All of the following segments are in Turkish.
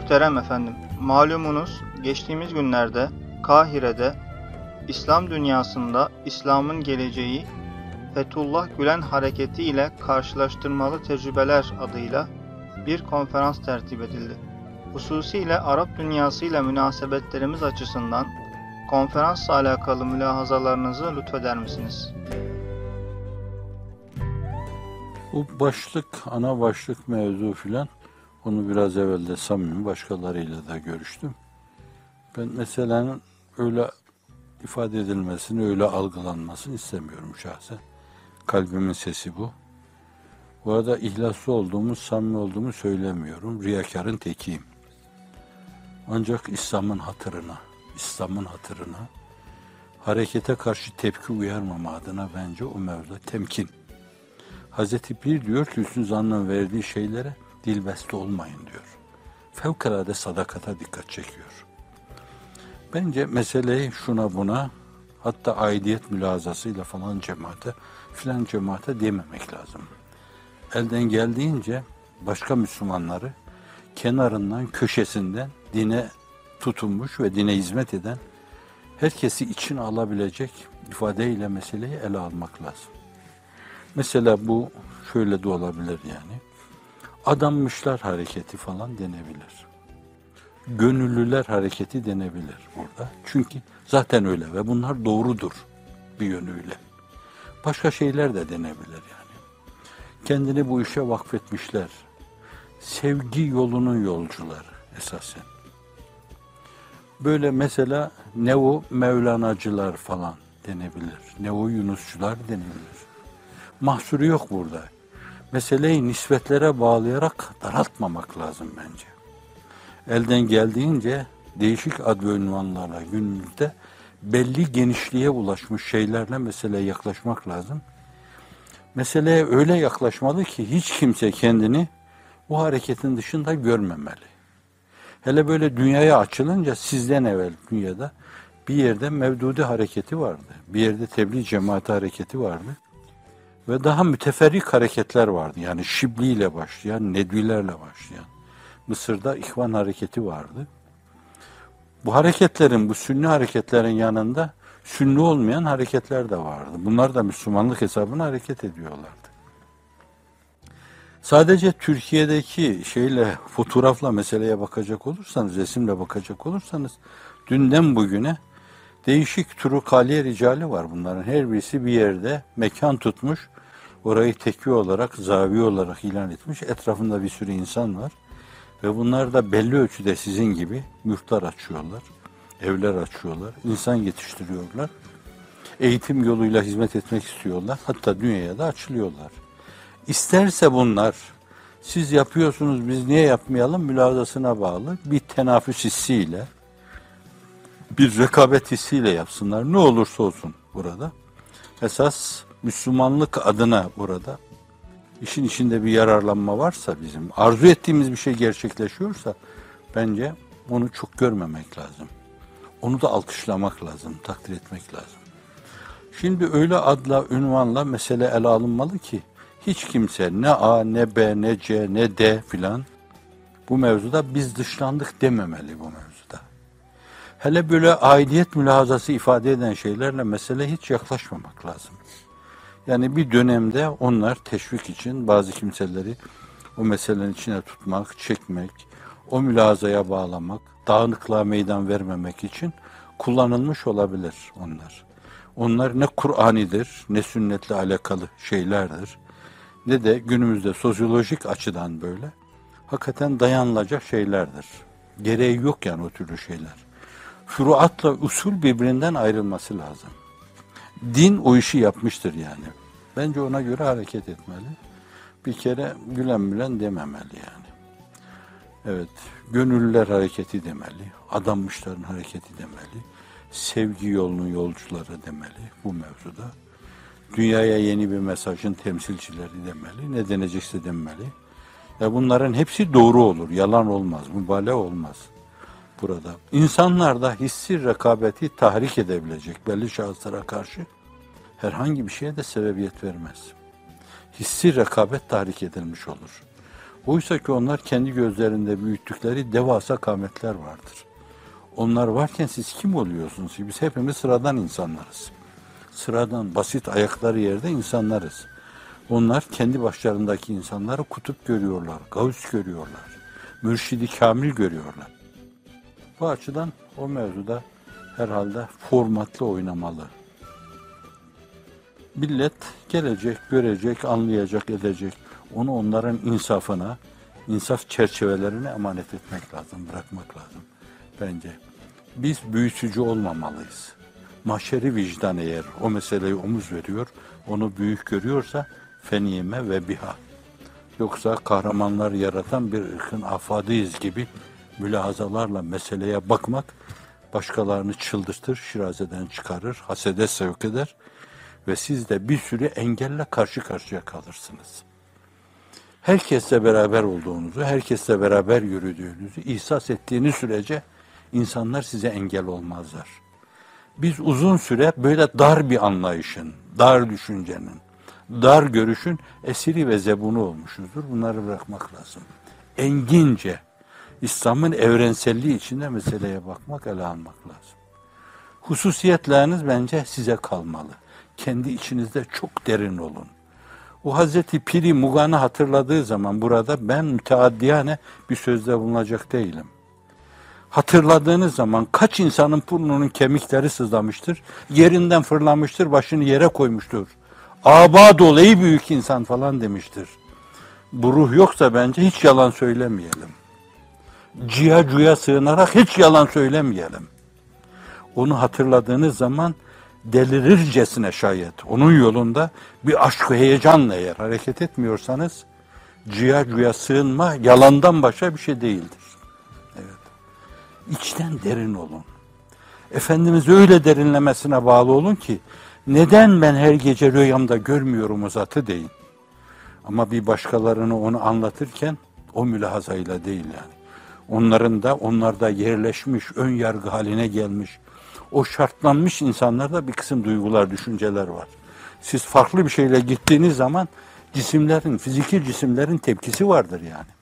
Muhterem efendim, malumunuz geçtiğimiz günlerde Kahire'de İslam dünyasında İslam'ın geleceği Fethullah Gülen Hareketi ile karşılaştırmalı tecrübeler adıyla bir konferans tertip edildi. Hususiyle Arap dünyası ile münasebetlerimiz açısından konferansla alakalı mülahazalarınızı lütfeder misiniz? Bu başlık, ana başlık mevzu filan, onu biraz evvel de samimi başkalarıyla da görüştüm. Ben meselenin öyle ifade edilmesini, öyle algılanmasını istemiyorum şahsen. Kalbimin sesi bu. Bu arada ihlaslı olduğumu, samimi olduğumu söylemiyorum. Riyakarın tekiyim. Ancak İslam'ın hatırına, harekete karşı tepki uyarmama adına bence o mevzuda temkin. Hazreti Pir diyor ki Hüsnü Zann'ın verdiği şeylere dilbeste olmayın diyor. Fevkalade sadakata dikkat çekiyor. Bence meseleyi şuna buna, hatta aidiyet mülazasıyla falan filan cemaate dememek lazım. Elden geldiğince başka Müslümanları kenarından, köşesinden dine tutunmuş ve dine hizmet eden herkesi içine alabilecek ifadeyle meseleyi ele almak lazım. Mesela bu şöyle de olabilir yani. Adanmışlar hareketi falan denebilir. Gönüllüler hareketi denebilir burada. Çünkü zaten öyle ve bunlar doğrudur bir yönüyle. Başka şeyler de denebilir yani. Kendini bu işe vakfetmişler. Sevgi yolunun yolcuları esasen. Böyle mesela Neo Mevlanacılar falan denebilir. Neo Yunusçular denebilir. Mahsuru yok burada. Meseleyi nispetlere bağlayarak daraltmamak lazım bence. Elden geldiğince değişik ad ve ünvanlarla günümüzde belli genişliğe ulaşmış şeylerle meseleye yaklaşmak lazım. Meseleye öyle yaklaşmalı ki hiç kimse kendini bu hareketin dışında görmemeli. Hele böyle dünyaya açılınca sizden evvel dünyada bir yerde Mevdudi hareketi vardı. Bir yerde Tebliğ Cemaati hareketi vardı. Ve daha müteferrik hareketler vardı. Yani Şibli ile başlayan, Nedvilerle başlayan. Mısır'da İhvan hareketi vardı. Bu hareketlerin, bu sünni hareketlerin yanında sünni olmayan hareketler de vardı. Bunlar da Müslümanlık hesabına hareket ediyorlardı. Sadece Türkiye'deki fotoğrafla meseleye bakacak olursanız, resimle bakacak olursanız, dünden bugüne değişik turukaliye ricali var bunların. Her birisi bir yerde mekan tutmuş, orayı tekvi olarak, zaviye olarak ilan etmiş. Etrafında bir sürü insan var. Ve bunlar da belli ölçüde sizin gibi yurtlar açıyorlar, evler açıyorlar, insan yetiştiriyorlar. Eğitim yoluyla hizmet etmek istiyorlar. Hatta dünyaya da açılıyorlar. İsterse bunlar, siz yapıyorsunuz biz niye yapmayalım mülazasına bağlı bir tenafüs hissiyle, bir rekabet hissiyle yapsınlar. Ne olursa olsun burada. Esas Müslümanlık adına burada işin içinde bir yararlanma varsa bizim, arzu ettiğimiz bir şey gerçekleşiyorsa bence onu çok görmemek lazım. Onu da alkışlamak lazım, takdir etmek lazım. Şimdi öyle adla, ünvanla mesele ele alınmalı ki hiç kimse ne A, ne B, ne C, ne D filan bu mevzuda biz dışlandık dememeli bu mevzuda. Hele böyle aidiyet mülahazası ifade eden şeylerle mesele hiç yaklaşmamak lazım. Yani bir dönemde onlar teşvik için bazı kimseleri o meselenin içine tutmak, çekmek, o mülahazaya bağlamak, dağınıklığa meydan vermemek için kullanılmış olabilir onlar. Onlar ne Kur'anidir, ne sünnetle alakalı şeylerdir, ne de günümüzde sosyolojik açıdan böyle hakikaten dayanılacak şeylerdir. Gereği yok yani o türlü şeyler. Furuatla usul birbirinden ayrılması lazım. Din o işi yapmıştır yani. Bence ona göre hareket etmeli. Bir kere gülen dememeli yani. Evet, gönüllüler hareketi demeli, adanmışların hareketi demeli, sevgi yolunun yolcuları demeli bu mevzuda. Dünyaya yeni bir mesajın temsilcileri demeli, ne denecekse demeli. Ya bunların hepsi doğru olur, yalan olmaz, mübalağa olmaz burada. İnsanlar da hissi rekabeti tahrik edebilecek belli şahıslara karşı herhangi bir şeye de sebebiyet vermez. Hissi rekabet tahrik edilmiş olur. Oysa ki onlar kendi gözlerinde büyüttükleri devasa kâmetler vardır. Onlar varken siz kim oluyorsunuz ki? Biz hepimiz sıradan insanlarız. Sıradan, basit, ayakları yerde insanlarız. Onlar kendi başlarındaki insanları kutup görüyorlar, gavs görüyorlar, mürşidi kamil görüyorlar. Bu açıdan o mevzuda herhalde formatlı oynamalı. Millet gelecek, görecek, anlayacak, edecek. Onu onların insafına, insaf çerçevelerine emanet etmek lazım, bırakmak lazım bence. Biz büyütücü olmamalıyız. Mahşeri vicdan eğer o meseleyi omuz veriyor, onu büyük görüyorsa fenime ve biha. Yoksa kahramanlar yaratan bir ırkın afadıyız gibi mülahazalarla meseleye bakmak başkalarını çıldırtır, şirazeden çıkarır, hasede sevk eder ve siz de bir sürü engelle karşı karşıya kalırsınız. Herkesle beraber olduğunuzu, herkesle beraber yürüdüğünüzü ihsas ettiğiniz sürece insanlar size engel olmazlar. Biz uzun süre böyle dar bir anlayışın, dar düşüncenin, dar görüşün esiri ve zebunu olmuşuzdur. Bunları bırakmak lazım. Engince, İslam'ın evrenselliği içinde meseleye bakmak, ele almak lazım. Hususiyetleriniz bence size kalmalı. Kendi içinizde çok derin olun. O Hazreti Piri Mugan'ı hatırladığı zaman burada ben müteaddiyane bir sözde bulunacak değilim. Hatırladığınız zaman kaç insanın burnunun kemikleri sızlamıştır, yerinden fırlamıştır, başını yere koymuştur. Aba dolayı büyük insan falan demiştir. Bu ruh yoksa bence hiç yalan söylemeyelim. Ciha cuya sığınarak hiç yalan söylemeyelim. Onu hatırladığınız zaman delirircesine şayet onun yolunda bir aşk ve heyecanla eğer hareket etmiyorsanız ciha cuya sığınma yalandan başka bir şey değildir. Evet. İçten derin olun. Efendimiz öyle derinlemesine bağlı olun ki neden ben her gece rüyamda görmüyorum o zatı deyin. Ama bir başkalarını onu anlatırken o mülahazayla değil yani. Onlarda yerleşmiş, ön yargı haline gelmiş, o şartlanmış insanlarda bir kısım duygular, düşünceler var. Siz farklı bir şeyle gittiğiniz zaman cisimlerin, fiziki cisimlerin tepkisi vardır yani.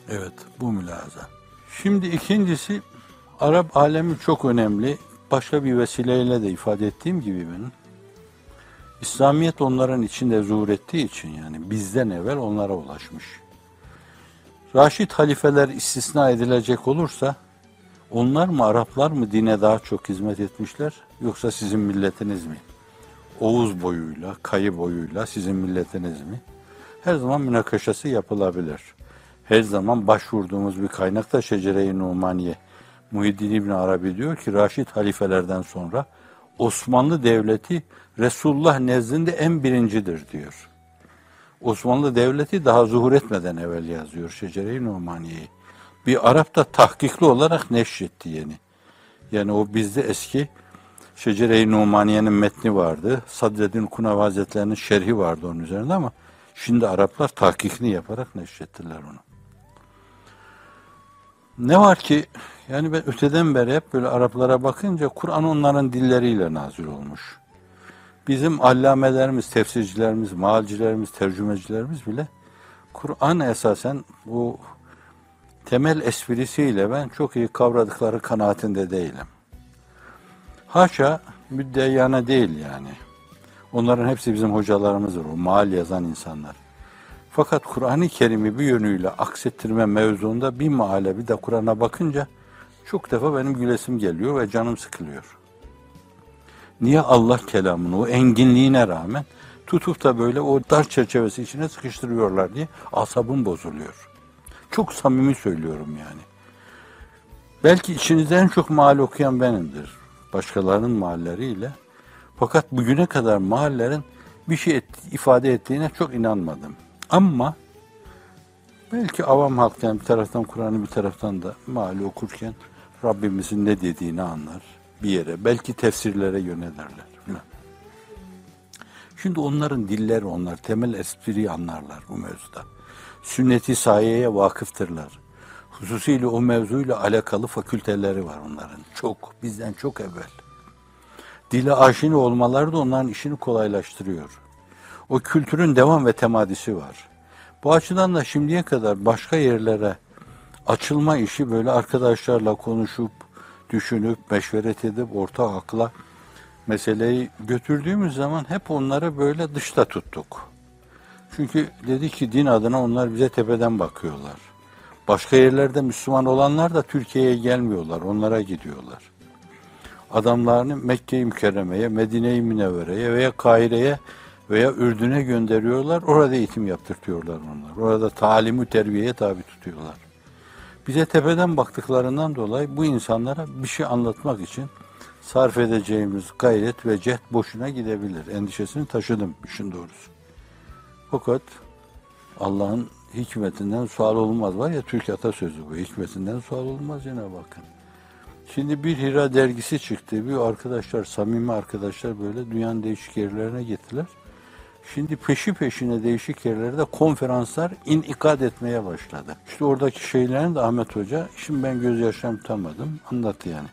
Evet, bu mülahaza. Şimdi ikincisi, Arap alemi çok önemli. Başka bir vesileyle de ifade ettiğim gibi benim. İslamiyet onların içinde zuhur ettiği için yani bizden evvel onlara ulaşmış. Raşid halifeler istisna edilecek olursa onlar mı Araplar mı dine daha çok hizmet etmişler yoksa sizin milletiniz mi? Oğuz boyuyla, Kayı boyuyla sizin milletiniz mi? Her zaman münakaşası yapılabilir. Her zaman başvurduğumuz bir kaynakta Şecere-i Numaniye. Muhiddin İbn Arabi diyor ki Raşid halifelerden sonra Osmanlı Devleti Resulullah nezdinde en birincidir diyor. Osmanlı Devleti daha zuhur etmeden evvel yazıyor Şecere-i Numaniye'yi. Bir Arap da tahkikli olarak neşretti yeni. Yani o bizde eski Şecere-i Numaniye'nin metni vardı. Sadreddin Kunav Hazretleri'nin şerhi vardı onun üzerinde ama şimdi Araplar tahkikini yaparak neşrettiler onu. Ne var ki yani ben öteden beri hep böyle Araplara bakınca Kur'an onların dilleriyle nazil olmuş. Bizim allamelerimiz, tefsircilerimiz, mealcilerimiz, tercümecilerimiz bile Kur'an esasen bu temel esprisiyle ben çok iyi kavradıkları kanaatinde değilim. Haşa müddeyana değil yani. Onların hepsi bizim hocalarımızdır, o meal yazan insanlar. Fakat Kur'an-ı Kerim'i bir yönüyle aksettirme mevzuunda bir meale bir de Kur'an'a bakınca çok defa benim gülesim geliyor ve canım sıkılıyor. Niye Allah kelamını o enginliğine rağmen tutup da böyle o dar çerçevesi içine sıkıştırıyorlar diye asabım bozuluyor. Çok samimi söylüyorum yani. Belki içinizde en çok meal okuyan benimdir. Başkalarının mealleriyle. Fakat bugüne kadar meallerin bir şey ifade ettiğine çok inanmadım. Ama belki avam halk yani bir taraftan Kur'an'ı bir taraftan da meali okurken Rabbimizin ne dediğini anlar bir yere. Belki tefsirlere yönelerler. Şimdi onların dilleri onlar temel espriyi anlarlar bu mevzuda. Sünnet-i sayeye vakıftırlar. Hususiyle o mevzuyla alakalı fakülteleri var onların. Çok, bizden çok evvel. Dile aşina olmaları da onların işini kolaylaştırıyor. O kültürün devam ve temadisi var. Bu açıdan da şimdiye kadar başka yerlere açılma işi böyle arkadaşlarla konuşup, düşünüp, meşveret edip, ortak akla meseleyi götürdüğümüz zaman hep onları böyle dışta tuttuk. Çünkü dedi ki din adına onlar bize tepeden bakıyorlar. Başka yerlerde Müslüman olanlar da Türkiye'ye gelmiyorlar, onlara gidiyorlar. Adamlarını Mekke-i Mükerreme'ye, Medine-i Münevvere'ye veya Kahire'ye veya Ürdün'e gönderiyorlar. Orada eğitim yaptırtıyorlar onlar. Orada talim-i terbiyeye tabi tutuyorlar. Bize tepeden baktıklarından dolayı bu insanlara bir şey anlatmak için sarf edeceğimiz gayret ve cehd boşuna gidebilir. Endişesini taşıdım işin doğrusu. Fakat Allah'ın hikmetinden sual olmaz. Var ya Türk atasözü bu. Hikmetinden sual olmaz yine bakın. Şimdi bir Hira dergisi çıktı. Bir arkadaşlar, samimi arkadaşlar böyle dünyanın değişik yerlerine gittiler. Şimdi peşi peşine değişik yerlerde konferanslar inikad etmeye başladı. İşte oradaki şeylerin de Ahmet Hoca, şimdi ben gözyaşlarımı tutamadım, anlattı yani.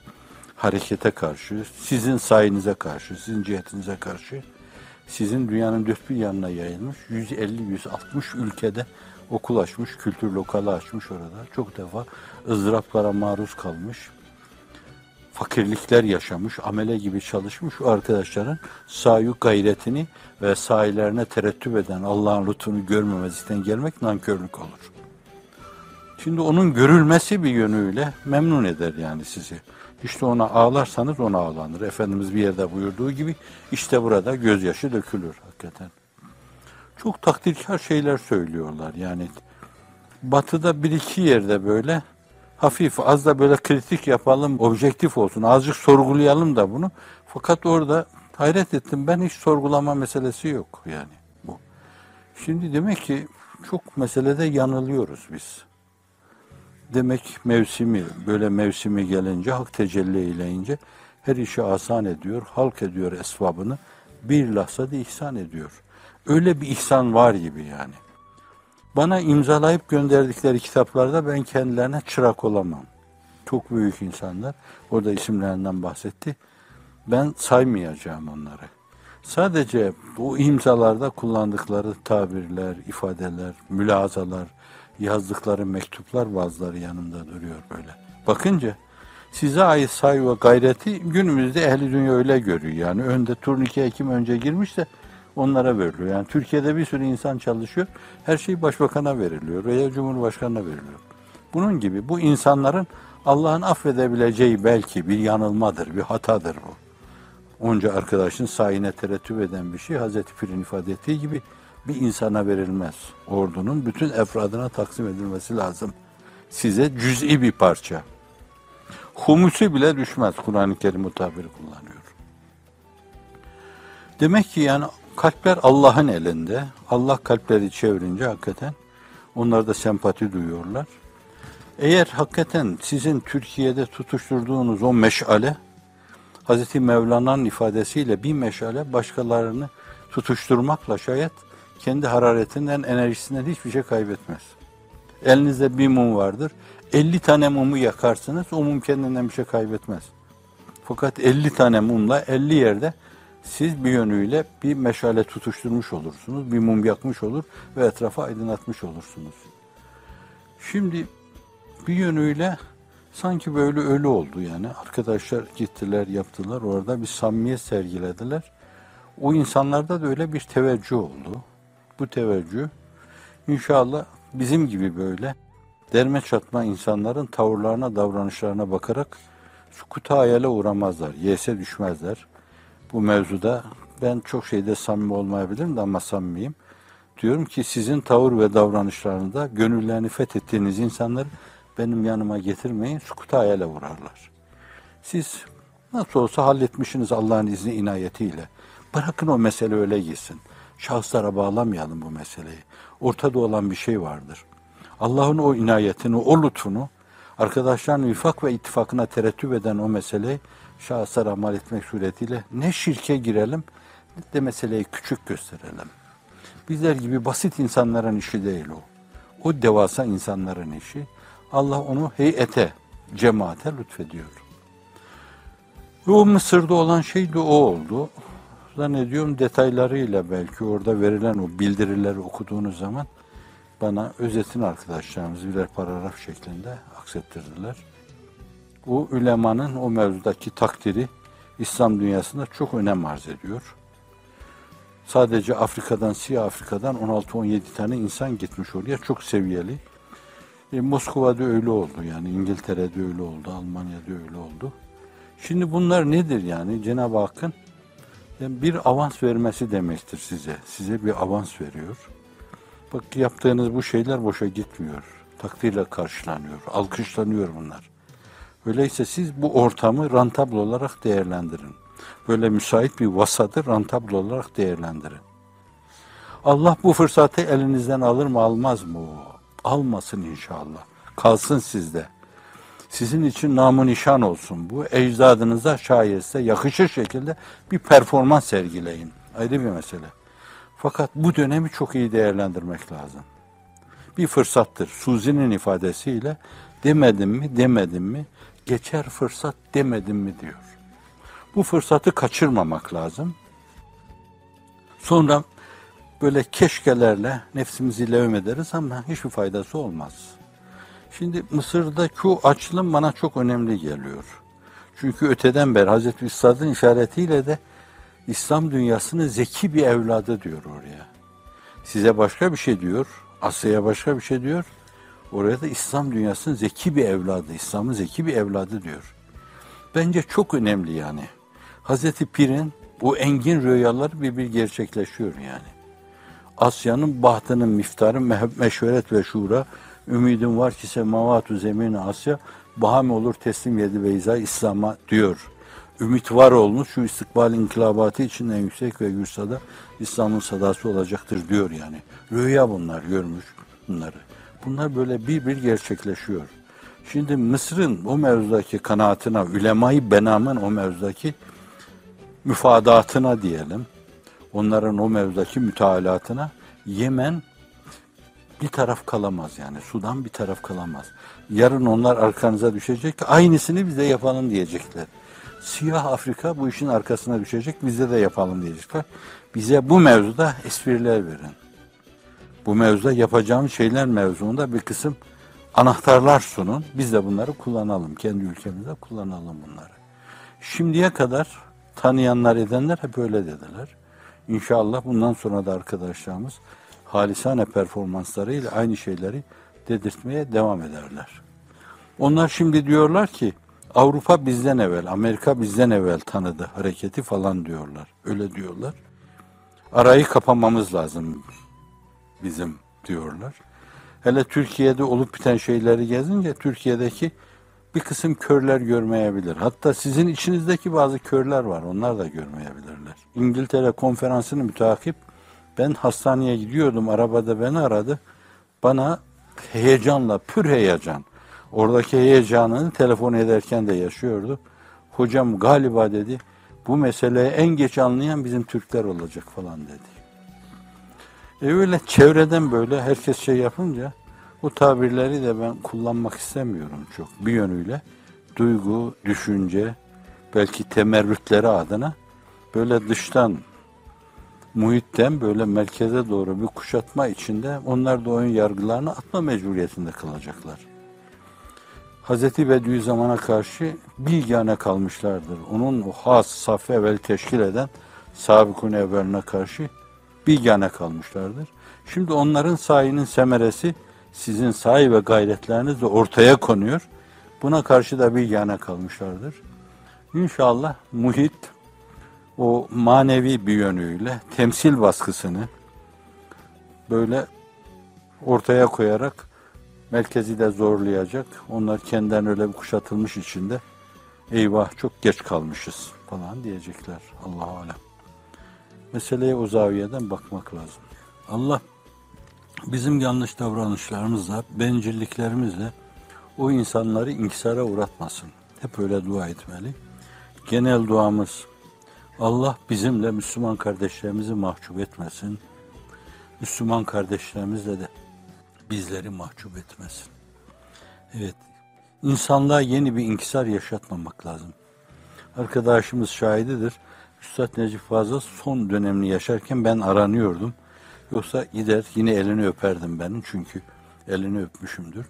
Harekete karşı, sizin sayenize karşı, sizin cihetinize karşı, sizin dünyanın dört bir yanına yayılmış, 150-160 ülkede okul açmış, kültür lokalı açmış orada. Çok defa ızdıraplara maruz kalmış, fakirlikler yaşamış, amele gibi çalışmış o arkadaşların sahi gayretini ve sahilerine terettüp eden Allah'ın lütfunu görmemezlikten gelmek nankörlük olur. Şimdi onun görülmesi bir yönüyle memnun eder yani sizi. İşte ona ağlarsanız ona ağlanır. Efendimiz bir yerde buyurduğu gibi işte burada gözyaşı dökülür hakikaten. Çok takdirkar şeyler söylüyorlar yani. Batı'da bir iki yerde böyle hafif, az da böyle kritik yapalım, objektif olsun, azıcık sorgulayalım da bunu. Fakat orada hayret ettim, ben hiç sorgulama meselesi yok yani bu. Şimdi demek ki çok meselede yanılıyoruz biz. Demek mevsimi, böyle mevsimi gelince, hak tecelli eyleyince her işi asan ediyor, halk ediyor esbabını, bir lahzada ihsan ediyor. Öyle bir ihsan var gibi yani. Bana imzalayıp gönderdikleri kitaplarda ben kendilerine çırak olamam. Çok büyük insanlar. Orada isimlerinden bahsetti. Ben saymayacağım onları. Sadece bu imzalarda kullandıkları tabirler, ifadeler, mülazalar, yazdıkları mektuplar bazıları yanımda duruyor böyle. Bakınca size ait saygı ve gayreti günümüzde ehli dünya öyle görüyor. Yani önde turnike kim önce girmiş de onlara veriliyor. Yani Türkiye'de bir sürü insan çalışıyor. Her şey başbakana veriliyor veya cumhurbaşkanına veriliyor. Bunun gibi bu insanların Allah'ın affedebileceği belki bir yanılmadır, bir hatadır bu. Onca arkadaşın sayine terettüp eden bir şey Hazreti Pir'in ifade ettiği gibi bir insana verilmez. Ordunun bütün efradına taksim edilmesi lazım. Size cüz'i bir parça. Humusi bile düşmez. Kur'an-ı Kerim o tabiri kullanıyor. Demek ki yani kalpler Allah'ın elinde. Allah kalpleri çevirince hakikaten onlar da sempati duyuyorlar. Eğer hakikaten sizin Türkiye'de tutuşturduğunuz o meşale, Hazreti Mevlana'nın ifadesiyle bir meşale başkalarını tutuşturmakla şayet kendi hararetinden, enerjisinden hiçbir şey kaybetmez. Elinizde bir mum vardır. 50 tane mumu yakarsınız, o mum kendinden bir şey kaybetmez. Fakat 50 tane mumla 50 yerde siz bir yönüyle bir meşale tutuşturmuş olursunuz, bir mum yakmış olur ve etrafı aydınlatmış olursunuz. Şimdi bir yönüyle sanki böyle ölü oldu yani. Arkadaşlar gittiler, yaptılar, orada bir samimiyet sergilediler. O insanlarda da öyle bir teveccüh oldu. Bu teveccüh inşallah bizim gibi böyle derme çatma insanların tavırlarına, davranışlarına bakarak sukuta hayale uğramazlar, yese düşmezler. Bu mevzuda ben çok şeyde samimi olmayabilirim de ama samimiyim. Diyorum ki sizin tavır ve davranışlarında gönüllerini fethettiğiniz insanları benim yanıma getirmeyin, sukuta hayale uğrarlar. Siz nasıl olsa halletmişsiniz Allah'ın izni inayetiyle. Bırakın o mesele öyle gitsin. Şahıslara bağlamayalım bu meseleyi. Ortada olan bir şey vardır. Allah'ın o inayetini, o lütfunu, arkadaşların vifak ve ittifakına terettüp eden o meseleyi şahıslara amal etmek suretiyle ne şirke girelim ne de meseleyi küçük gösterelim. Bizler gibi basit insanların işi değil o. O devasa insanların işi. Allah onu heyete, cemaate lütfediyor. Ve o Mısır'da olan şey de o oldu. Zannediyorum detaylarıyla belki orada verilen o bildirileri okuduğunuz zaman bana özetini arkadaşlarımız birer paragraf şeklinde aksettirdiler. O ülemanın o mevzudaki takdiri İslam dünyasında çok önem arz ediyor. Sadece Afrika'dan, Siyah Afrika'dan 16-17 tane insan gitmiş oraya. Çok seviyeli. Moskova'da öyle oldu yani. İngiltere'de öyle oldu. Almanya'da öyle oldu. Şimdi bunlar nedir yani? Cenab-ı Hakk'ın bir avans vermesi demektir size. Size bir avans veriyor. Bak yaptığınız bu şeyler boşa gitmiyor. Takdirle karşılanıyor. Alkışlanıyor bunlar. Öyleyse siz bu ortamı rentable olarak değerlendirin. Böyle müsait bir vasadı rentable olarak değerlendirin. Allah bu fırsatı elinizden alır mı almaz mı? Almasın inşallah. Kalsın sizde. Sizin için namı nişan olsun bu. Ecdadınıza şayetse yakışır şekilde bir performans sergileyin. Ayrı bir mesele. Fakat bu dönemi çok iyi değerlendirmek lazım. Bir fırsattır. Suzi'nin ifadesiyle demedim mi, geçer fırsat demedim mi diyor. Bu fırsatı kaçırmamak lazım. Sonra böyle keşkelerle nefsimizi levm ederiz ama hiçbir faydası olmaz. Şimdi Mısır'daki o açılım bana çok önemli geliyor. Çünkü öteden beri Hazreti Üstad'ın işaretiyle de İslam dünyasının zeki bir evladı diyor oraya. Size başka bir şey diyor, Asya'ya başka bir şey diyor. Oraya da İslam dünyasının zeki bir evladı, İslam'ın zeki bir evladı diyor. Bence çok önemli yani. Hazreti Pir'in bu engin rüyaları bir gerçekleşiyor yani. Asya'nın bahtının miftarı meşveret ve şura, ümidim var ki semavatu zemini Asya, baham olur teslim yedi beyza İslam'a diyor. Ümit var olmuş şu istikbal inkılabatı için en yüksek ve gürsada İslam'ın sadası olacaktır diyor yani. Rüya bunlar görmüş bunları. Bunlar böyle bir gerçekleşiyor. Şimdi Mısır'ın o mevzudaki kanaatına, ulema-i benamın o mevzudaki müfadatına diyelim, onların o mevzudaki mütealatına Yemen bir taraf kalamaz yani. Sudan bir taraf kalamaz. Yarın onlar arkanıza düşecek, aynısını bize yapalım diyecekler. Siyah Afrika bu işin arkasına düşecek, bize de yapalım diyecekler. Bize bu mevzuda espriler verin. Bu mevzuda yapacağımız şeyler mevzuunda bir kısım anahtarlar sunun. Biz de bunları kullanalım. Kendi ülkemizde kullanalım bunları. Şimdiye kadar tanıyanlar edenler hep öyle dediler. İnşallah bundan sonra da arkadaşlarımız halisane performanslarıyla aynı şeyleri dedirtmeye devam ederler. Onlar şimdi diyorlar ki Avrupa bizden evvel, Amerika bizden evvel tanıdı hareketi falan diyorlar. Öyle diyorlar. Arayı kapamamız lazım bizim diyorlar. Hele Türkiye'de olup biten şeyleri gezince Türkiye'deki bir kısım körler görmeyebilir. Hatta sizin içinizdeki bazı körler var. Onlar da görmeyebilirler. İngiltere konferansını müteakip ben hastaneye gidiyordum. Arabada beni aradı. Bana heyecanla, pür heyecan. Oradaki heyecanını telefon ederken de yaşıyordu. Hocam galiba dedi bu meseleyi en geç anlayan bizim Türkler olacak falan dedi. Öyle çevreden böyle herkes şey yapınca bu tabirleri de ben kullanmak istemiyorum çok bir yönüyle. Duygu, düşünce, belki temerrütleri adına böyle dıştan, muhitten böyle merkeze doğru bir kuşatma içinde onlar da oyun yargılarını atma mecburiyetinde kalacaklar. Hazreti Bediüzzaman'a karşı bilgâne kalmışlardır. Onun o has, saf evvel teşkil eden sabıkun evveline karşı bilgâne kalmışlardır. Şimdi onların sayının semeresi sizin sahi ve gayretlerinizle ortaya konuyor. Buna karşı da bilgâne kalmışlardır. İnşallah muhit o manevi bir yönüyle temsil baskısını böyle ortaya koyarak merkezi de zorlayacak. Onlar kendinden öyle bir kuşatılmış içinde eyvah çok geç kalmışız falan diyecekler. Allah-u alem. Meseleye o zaviyeden bakmak lazım. Allah bizim yanlış davranışlarımızla, bencilliklerimizle o insanları inkisara uğratmasın. Hep öyle dua etmeli. Genel duamız Allah bizimle Müslüman kardeşlerimizi mahcup etmesin. Müslüman kardeşlerimizle de bizleri mahcup etmesin. Evet, insanlığa yeni bir inkisar yaşatmamak lazım. Arkadaşımız şahididir. Üstad Necip Fazıl son dönemini yaşarken ben aranıyordum. Yoksa gider yine elini öperdim benim, çünkü elini öpmüşümdür.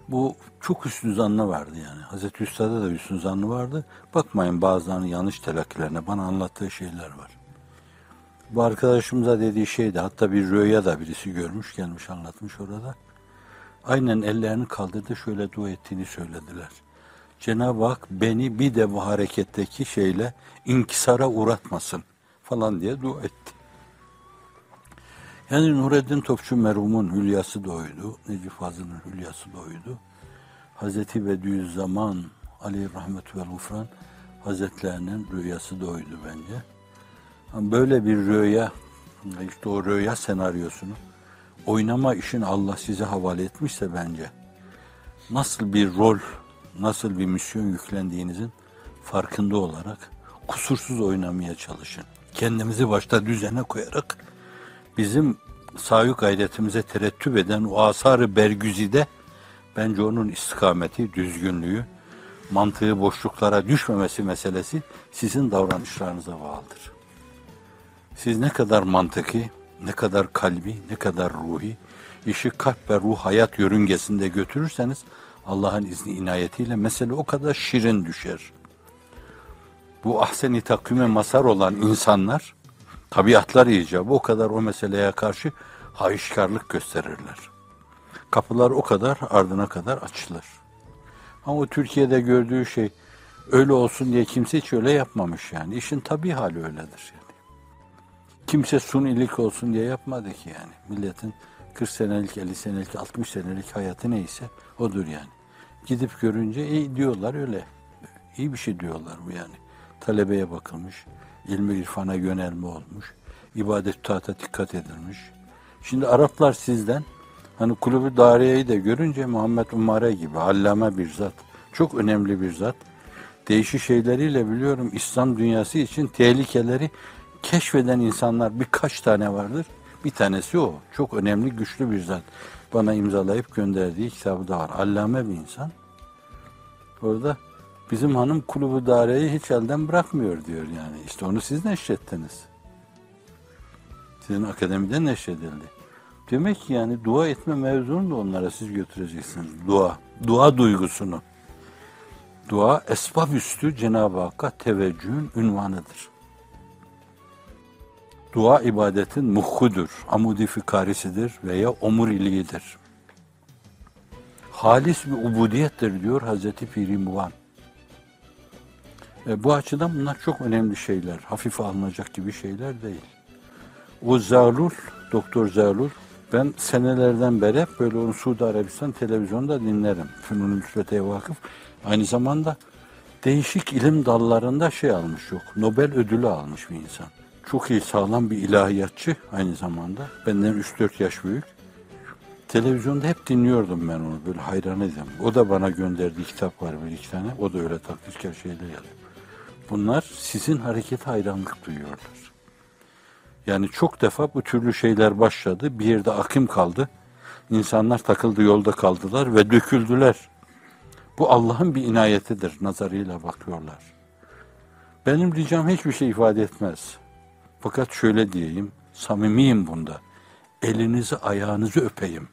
Bu çok hüsnü zannı vardı yani. Hazreti Üstad'a da hüsnü zannı vardı. Bakmayın bazılarının yanlış telakkilerine, bana anlattığı şeyler var. Bu arkadaşımıza dediği şey de, hatta bir rüya da birisi görmüş, gelmiş anlatmış orada. Aynen ellerini kaldırdı, şöyle dua ettiğini söylediler. Cenab-ı Hak beni bir de bu hareketteki şeyle inkisara uğratmasın falan diye dua etti. Yani Nureddin Topçu merhumun hülyası da oydu. Necip Fazıl'ın hülyası da oydu. Hazreti Bediüzzaman aleyhi rahmetü vel gufran Hazretlerinin rüyası da oydu bence. Böyle bir rüya, işte o rüya senaryosunu oynama işini Allah size havale etmişse, bence nasıl bir rol, nasıl bir misyon yüklendiğinizin farkında olarak kusursuz oynamaya çalışın. Kendimizi başta düzene koyarak bizim sahi gayretimize terettüp eden o asar-ı bergüzide, bence onun istikameti, düzgünlüğü, mantığı boşluklara düşmemesi meselesi sizin davranışlarınıza bağlıdır. Siz ne kadar mantıki, ne kadar kalbi, ne kadar ruhi, işi kalp ve ruh hayat yörüngesinde götürürseniz, Allah'ın izni inayetiyle mesele o kadar şirin düşer. Bu ahsen-i takvime mazhar olan insanlar, tabiatlar icabı o kadar o meseleye karşı hayışkarlık gösterirler. Kapılar o kadar ardına kadar açılır. Ama o Türkiye'de gördüğü şey öyle olsun diye kimse hiç öyle yapmamış yani. İşin tabii hali öyledir yani. Kimse sunilik olsun diye yapmadı ki yani. Milletin 40 senelik, 50 senelik, 60 senelik hayatı neyse odur yani. Gidip görünce iyi diyorlar öyle. İyi bir şey diyorlar bu yani. Talebeye bakılmış, ilmi irfana yönelme olmuş, ibadet taata dikkat edilmiş. Şimdi Araplar sizden, hani Kulübü Dariye'yi de görünce Muhammed Umare gibi allame bir zat, çok önemli bir zat, değişik şeyleriyle biliyorum İslam dünyası için tehlikeleri keşfeden insanlar birkaç tane vardır. Bir tanesi o. Çok önemli, güçlü bir zat. Bana imzalayıp gönderdiği kitabı da var. Allame bir insan. Orada bizim hanım Kulübü Dariye'yi hiç elden bırakmıyor diyor yani. İşte onu siz neşrettiniz. Sizin akademiden neşredildi. Demek ki yani dua etme mevzunu da onlara siz götüreceksiniz. Dua. Dua duygusunu. Dua esbab üstü Cenab-ı Hakk'a teveccühün ünvanıdır. Dua ibadetin muhkudur, amudi fikarisidir veya omuriliğidir. Halis bir ubudiyettir diyor Hazreti Piri Muvan. Bu açıdan bunlar çok önemli şeyler. Hafife alınacak gibi şeyler değil. O Zalul, Doktor Zalul, ben senelerden beri hep böyle onu Suudi Arabistan televizyonda dinlerim. Fünun-ü Müsvedde'ye vakıf. Aynı zamanda değişik ilim dallarında şey almış, yok. Nobel ödülü almış bir insan. Çok iyi, sağlam bir ilahiyatçı aynı zamanda. Benden 3-4 yaş büyük. Televizyonda hep dinliyordum ben onu, böyle hayran edem. O da bana gönderdiği kitap var bir iki tane. O da öyle takdiskar şeyler yazıyor. Bunlar sizin harekete hayranlık duyuyorlar. Yani çok defa bu türlü şeyler başladı. Bir yerde akım kaldı. İnsanlar takıldı, yolda kaldılar ve döküldüler. Bu Allah'ın bir inayetidir nazarıyla bakıyorlar. Benim ricam hiçbir şey ifade etmez. Fakat şöyle diyeyim, samimiyim bunda. Elinizi ayağınızı öpeyim.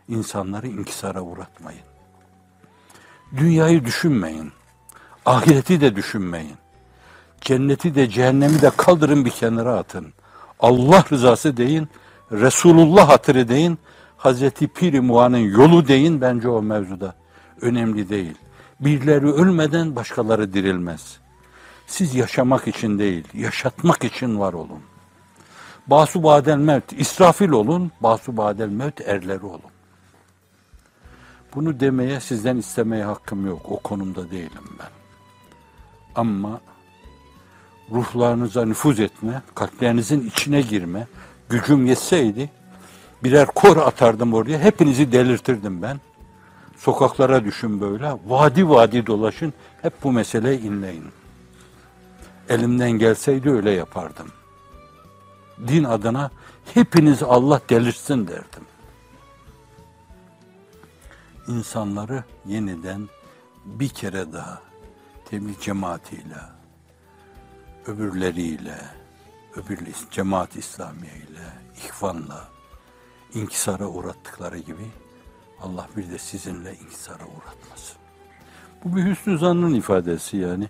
İnsanları inkisara uğratmayın. Dünyayı düşünmeyin. Ahireti de düşünmeyin. Cenneti de cehennemi de kaldırın bir kenara atın. Allah rızası deyin, Resulullah hatırı deyin, Hazreti Pir-i Muhan'ın yolu deyin, bence o mevzuda önemli değil. Birileri ölmeden başkaları dirilmez. Siz yaşamak için değil, yaşatmak için var olun. Basu badel mevt, İsrafil olun, basu badel mevt erleri olun. Bunu demeye, sizden istemeye hakkım yok, o konumda değilim ben. Ama ruhlarınıza nüfuz etme, kalplerinizin içine girme, gücüm yetseydi birer kor atardım oraya, hepinizi delirtirdim ben. Sokaklara düşün böyle, vadi vadi dolaşın, hep bu meseleyi inleyin. Elimden gelseydi öyle yapardım. Din adına hepinizi Allah delirtsin derdim. İnsanları yeniden bir kere daha tebliğ cemaatiyle, öbürleriyle, öbür cemaat-i İslamiye ile, ihvanla inkisara uğrattıkları gibi Allah bir de sizinle inkisara uğratmasın. Bu bir hüsnü zannın ifadesi yani.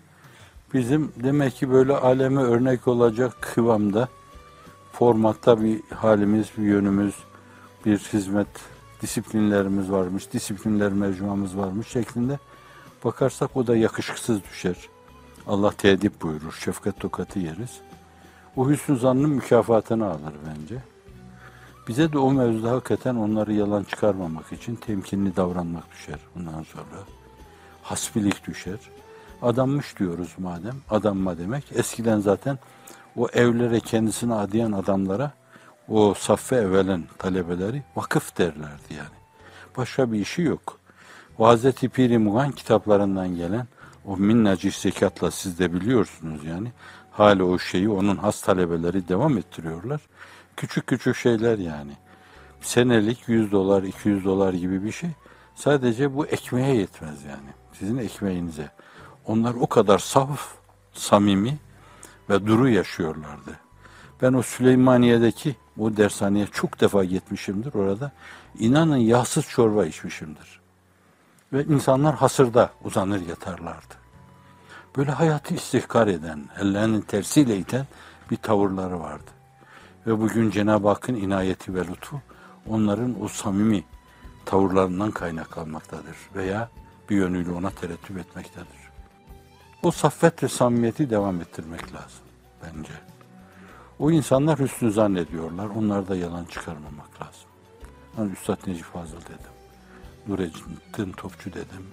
Bizim demek ki böyle aleme örnek olacak kıvamda, formatta bir halimiz, bir yönümüz, bir hizmet disiplinlerimiz varmış, disiplinler mecmuamız varmış şeklinde bakarsak o da yakışıksız düşer. Allah teedip buyurur, şefkat tokatı yeriz. O hüsnü zannın mükafatını alır bence. Bize de o mevzuda hakikaten onları yalan çıkarmamak için temkinli davranmak düşer bundan sonra. Hasbilik düşer. Adanmış diyoruz madem, adanma demek. Eskiden zaten o evlere kendisini adayan adamlara, o saffe evvelen talebeleri vakıf derlerdi yani. Başka bir işi yok. O Hazreti Pir-i Muğan kitaplarından gelen o minnacık zekatla siz de biliyorsunuz yani. Hala o şeyi onun has talebeleri devam ettiriyorlar. Küçük küçük şeyler yani. Senelik $100, $200 gibi bir şey. Sadece bu ekmeğe yetmez yani. Sizin ekmeğinize. Onlar o kadar saf, samimi ve duru yaşıyorlardı. Ben o Süleymaniye'deki o dershaneye çok defa gitmişimdir orada. İnanın yağsız çorba içmişimdir. Ve insanlar hasırda uzanır yatarlardı. Böyle hayatı istihkar eden, ellerinin tersiyle iten bir tavırları vardı. Ve bugün Cenab-ı Hakk'ın inayeti ve lütfu onların o samimi tavırlarından kaynaklanmaktadır. Veya bir yönüyle ona terettüp etmektedir. O saffet ve samimiyeti devam ettirmek lazım bence. O insanlar hüsnü zannediyorlar. Onlarda yalan çıkarmamak lazım. Hani Üstad Necip Fazıl dedim. Nurettin Topçu dedim.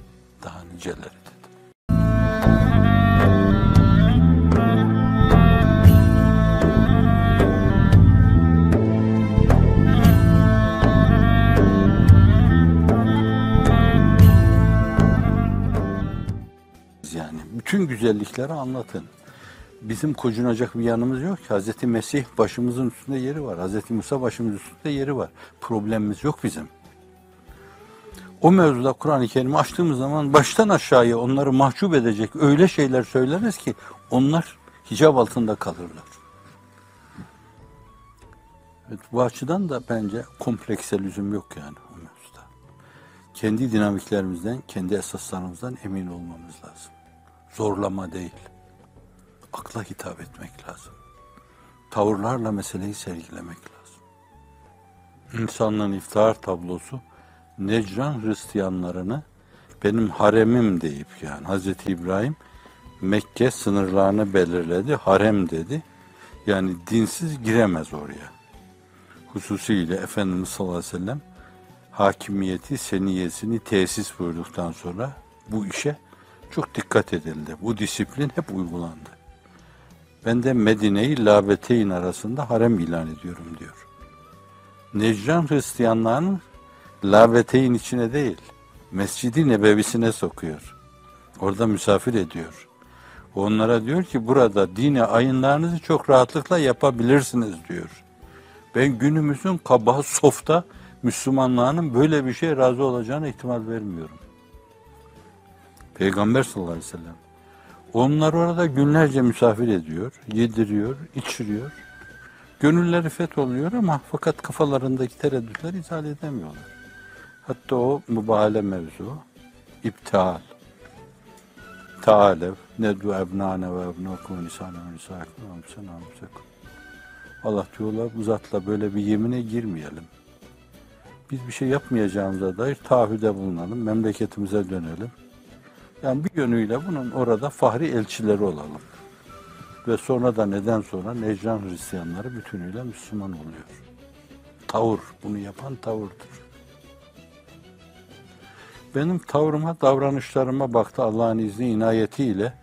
Daha niceleri dedim. Yani bütün güzellikleri anlatın. Bizim kocunacak bir yanımız yok ki. Hazreti Mesih başımızın üstünde yeri var. Hazreti Musa başımızın üstünde yeri var. Problemimiz yok bizim. O mevzuda Kur'an-ı Kerim'i açtığımız zaman baştan aşağıya onları mahcup edecek öyle şeyler söyleriz ki onlar hicap altında kalırlar. Evet, bu açıdan da bence komplekse lüzum yok yani o mevzuda. Kendi dinamiklerimizden, kendi esaslarımızdan emin olmamız lazım. Zorlama değil. Akla hitap etmek lazım. Tavırlarla meseleyi sergilemek lazım. İnsanlığın iftihar tablosu Necran Hristiyanlarını benim haremim deyip yani Hazreti İbrahim Mekke sınırlarını belirledi, harem dedi. Yani dinsiz giremez oraya. Hususiyle Efendimiz sallallahu aleyhi ve sellem hakimiyeti, seniyesini tesis buyurduktan sonra bu işe çok dikkat edildi. Bu disiplin hep uygulandı. Ben de Medine'yi Labeteyn arasında harem ilan ediyorum diyor. Necran Hristiyanlarının Labeteyn içine değil, Mescid-i Nebevisine sokuyor. Orada misafir ediyor. Onlara diyor ki burada dine ayinlerinizi çok rahatlıkla yapabilirsiniz diyor. Ben günümüzün kabağı softa Müslümanlarının böyle bir şeye razı olacağına ihtimal vermiyorum. Peygamber sallallahu aleyhi ve sellem onlar orada günlerce misafir ediyor, yediriyor, içiriyor. Gönülleri fetholuyor ama fakat kafalarındaki tereddütleri izah edemiyorlar. Hatta o mübahale mevzu, iptal, taalev, neddu ebnane ve ebnakum nisane ve nisâkum ve amsen amsekum. Allah diyorlar bu zatla böyle bir yemine girmeyelim. Biz bir şey yapmayacağımıza dair taahhüde bulunalım, memleketimize dönelim. Yani bir yönüyle bunun orada fahri elçileri olalım. Ve sonra da neden sonra Necran Hristiyanları bütünüyle Müslüman oluyor. Tavır, bunu yapan tavırdır. Benim tavrıma, davranışlarıma baktı Allah'ın izni, inayetiyle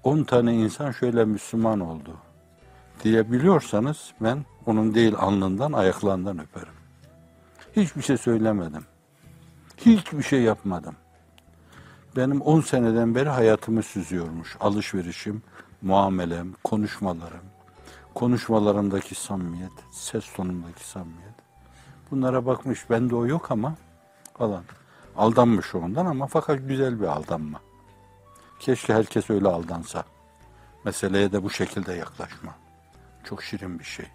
10 tane insan şöyle Müslüman oldu diyebiliyorsanız ben onun değil alnından, ayaklarından öperim. Hiçbir şey söylemedim. Hiçbir şey yapmadım. Benim 10 seneden beri hayatımı süzüyormuş. Alışverişim, muamelem, konuşmalarımdaki samimiyet, ses tonumdaki samimiyet. Bunlara bakmış, bende o yok ama falan. Aldanmış ondan ama fakat güzel bir aldanma. Keşke herkes öyle aldansa. Meseleye de bu şekilde yaklaşma. Çok şirin bir şey.